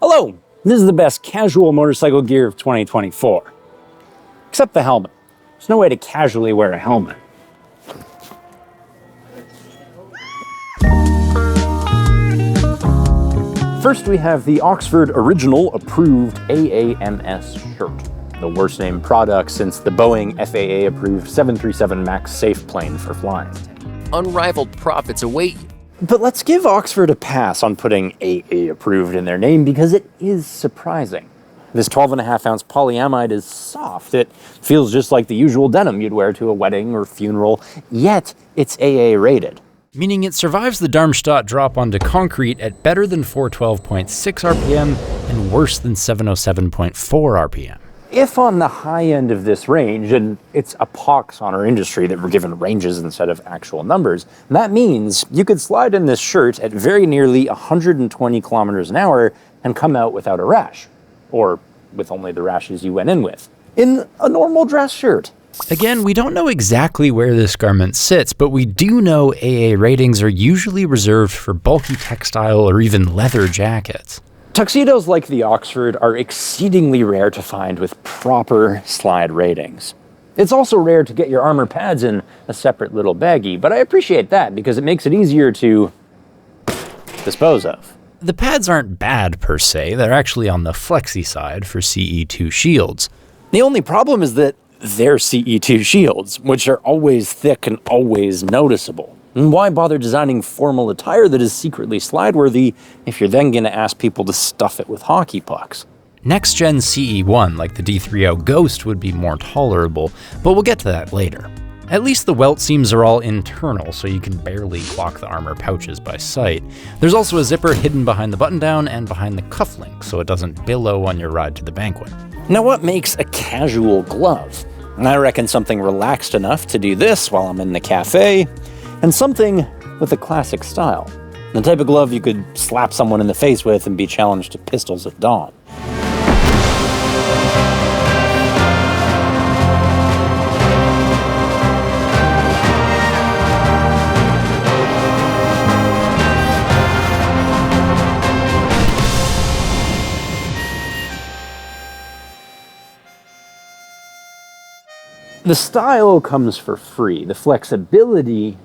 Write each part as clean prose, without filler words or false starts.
Hello, this is the best casual motorcycle gear of 2024. Except the helmet. There's no way to casually wear a helmet. First, we have the Oxford Original Approved AAMS shirt. The worst named product since the Boeing FAA approved 737 MAX safe plane for flying. Unrivaled profits await you. But let's give Oxford a pass on putting AA approved in their name because it is surprising. This 12.5 ounce polyamide is soft. It feels just like the usual denim you'd wear to a wedding or funeral, yet it's AA rated. Meaning it survives the Darmstadt drop onto concrete at better than 412.6 RPM and worse than 707.4 RPM. If on the high end of this range, and it's a pox on our industry that we're given ranges instead of actual numbers, that means you could slide in this shirt at very nearly 120 kilometers an hour and come out without a rash. Or with only the rashes you went in with. In a normal dress shirt. Again, we don't know exactly where this garment sits, but we do know AA ratings are usually reserved for bulky textile or even leather jackets. Tuxedos like the Oxford are exceedingly rare to find with proper slide ratings. It's also rare to get your armor pads in a separate little baggie, but I appreciate that because it makes it easier to dispose of. The pads aren't bad per se, they're actually on the flexi side for CE2 shields. The only problem is that they're CE2 shields, which are always thick and always noticeable. And why bother designing formal attire that is secretly slide-worthy if you're then going to ask people to stuff it with hockey pucks? Next-gen CE1, like the D30 Ghost, would be more tolerable, but we'll get to that later. At least the welt seams are all internal, so you can barely clock the armor pouches by sight. There's also a zipper hidden behind the button-down and behind the cufflink, so it doesn't billow on your ride to the banquet. Now, what makes a casual glove? I reckon something relaxed enough to do this while I'm in the cafe, and something with a classic style. The type of glove you could slap someone in the face with and be challenged to pistols at dawn. The style comes for free. The flexibility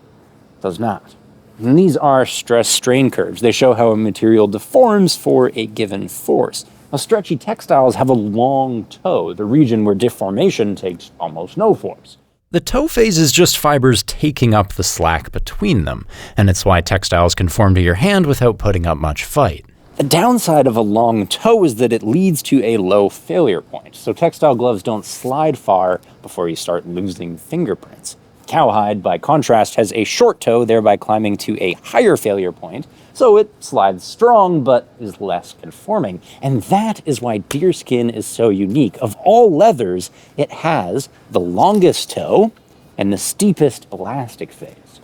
does not. And these are stress strain curves. They show how a material deforms for a given force. Now, stretchy textiles have a long toe, the region where deformation takes almost no force. The toe phase is just fibers taking up the slack between them, and it's why textiles can form to your hand without putting up much fight. The downside of a long toe is that it leads to a low failure point, so textile gloves don't slide far before you start losing fingerprints. Cowhide, by contrast, has a short toe, thereby climbing to a higher failure point, so it slides strong but is less conforming. And that is why deerskin is so unique. Of all leathers, it has the longest toe and the steepest elastic phase.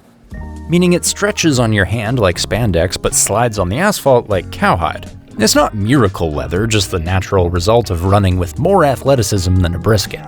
Meaning it stretches on your hand like spandex, but slides on the asphalt like cowhide. It's not miracle leather, just the natural result of running with more athleticism than a brisket.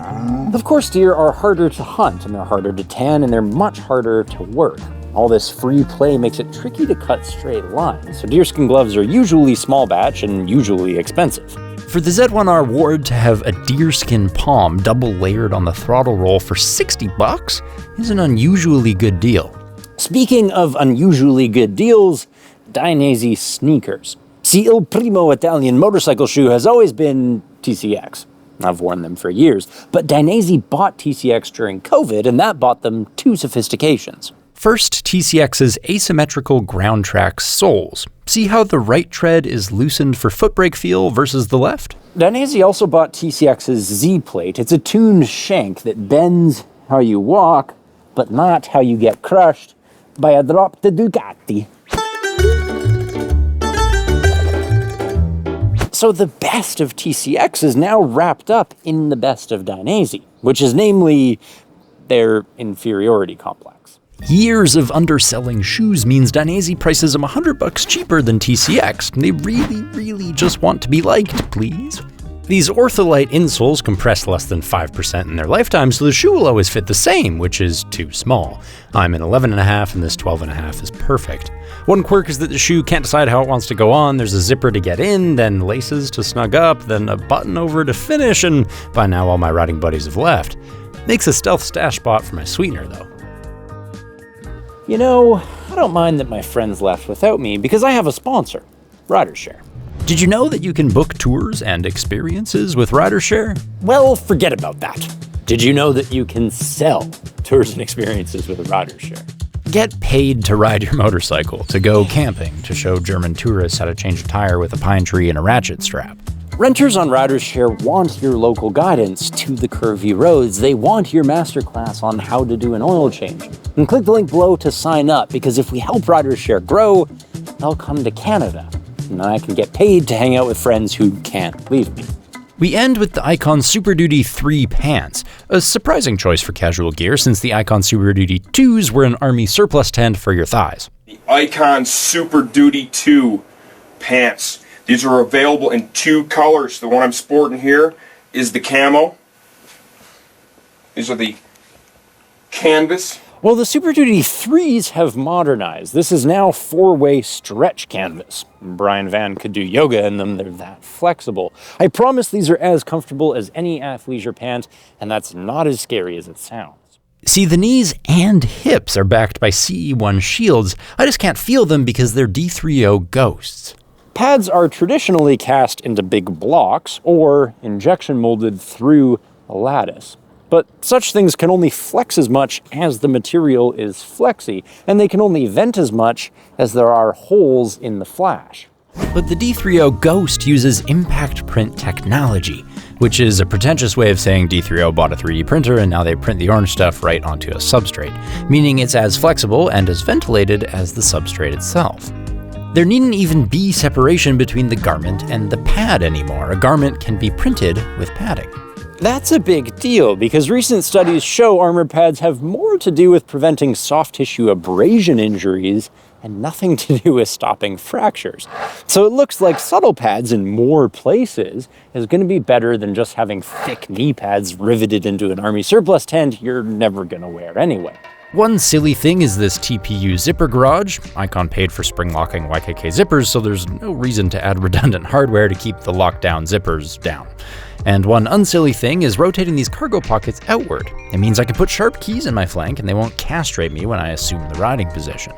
Of course, deer are harder to hunt, and they're harder to tan, and they're much harder to work. All this free play makes it tricky to cut straight lines, so deerskin gloves are usually small batch and usually expensive. For the Z1R Ward to have a deerskin palm double layered on the throttle roll for $60 is an unusually good deal. Speaking of unusually good deals, Dainese sneakers. See, il primo Italian motorcycle shoe has always been TCX. I've worn them for years, but Dainese bought TCX during COVID, and that bought them two sophistications. First, TCX's asymmetrical ground track soles. See how the right tread is loosened for foot brake feel versus the left? Dainese also bought TCX's Z-plate. It's a tuned shank that bends how you walk, but not how you get crushed by a drop to Ducati. So the best of TCX is now wrapped up in the best of Dainese, which is namely their inferiority complex. Years of underselling shoes means Dainese prices them $100 cheaper than TCX. They really just want to be liked, please. These ortholite insoles compress less than 5% in their lifetime, so the shoe will always fit the same, which is too small. I'm an 11.5 and this 12.5 is perfect. One quirk is that the shoe can't decide how it wants to go on. There's a zipper to get in, then laces to snug up, then a button over to finish, and by now all my riding buddies have left. Makes a stealth stash spot for my sweetener, though. You know, I don't mind that my friends left without me because I have a sponsor, RiderShare. Did you know that you can book tours and experiences with RiderShare? Well, forget about that. Did you know that you can sell tours and experiences with RiderShare? Get paid to ride your motorcycle, to go camping, to show German tourists how to change a tire with a pine tree and a ratchet strap. Renters on RiderShare want your local guidance to the curvy roads. They want your masterclass on how to do an oil change. And click the link below to sign up, because if we help RiderShare grow, they'll come to Canada. And I can get paid to hang out with friends who can't leave me. We end with the Icon Super Duty 3 pants, a surprising choice for casual gear since the Icon Super Duty 2s were an army surplus tent for your thighs. The Icon Super Duty 2 pants. These are available in 2 colors. The one I'm sporting here is the camo. These are the canvas. Well, the Super Duty 3s have modernized. This is now 4-way stretch canvas. Brian Van could do yoga in them, they're that flexible. I promise these are as comfortable as any athleisure pant, and that's not as scary as it sounds. See, the knees and hips are backed by CE1 shields. I just can't feel them because they're D3O ghosts. Pads are traditionally cast into big blocks or injection molded through a lattice. But such things can only flex as much as the material is flexy, and they can only vent as much as there are holes in the flash. But the D3O Ghost uses impact print technology, which is a pretentious way of saying D3O bought a 3D printer and now they print the orange stuff right onto a substrate, meaning it's as flexible and as ventilated as the substrate itself. There needn't even be separation between the garment and the pad anymore. A garment can be printed with padding. That's a big deal, because recent studies show armor pads have more to do with preventing soft tissue abrasion injuries and nothing to do with stopping fractures. So it looks like subtle pads in more places is going to be better than just having thick knee pads riveted into an army surplus tent you're never going to wear anyway. One silly thing is this TPU zipper garage. Icon paid for spring locking YKK zippers, so there's no reason to add redundant hardware to keep the lockdown zippers down. And one unsilly thing is rotating these cargo pockets outward. It means I can put sharp keys in my flank and they won't castrate me when I assume the riding position.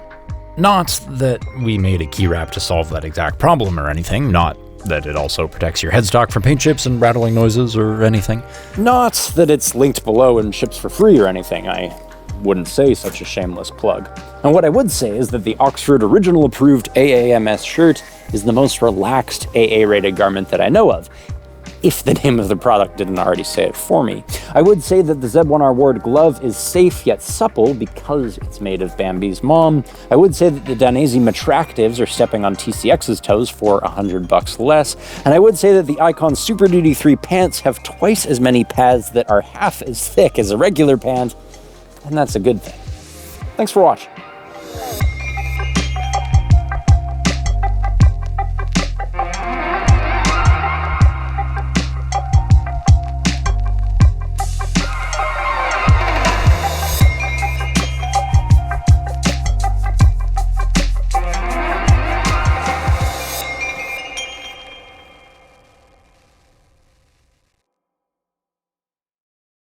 Not that we made a key wrap to solve that exact problem or anything, not that it also protects your headstock from paint chips and rattling noises or anything. Not that it's linked below and ships for free or anything. I wouldn't say such a shameless plug. And what I would say is that the Oxford Original Approved AAMS shirt is the most relaxed AA-rated garment that I know of, if the name of the product didn't already say it for me. I would say that the Z1R Ward glove is safe yet supple because it's made of Bambi's mom. I would say that the Dainese Matractives are stepping on TCX's toes for $100 less. And I would say that the Icon Super Duty 3 pants have twice as many pads that are half as thick as a regular pant, and that's a good thing. Thanks for watching.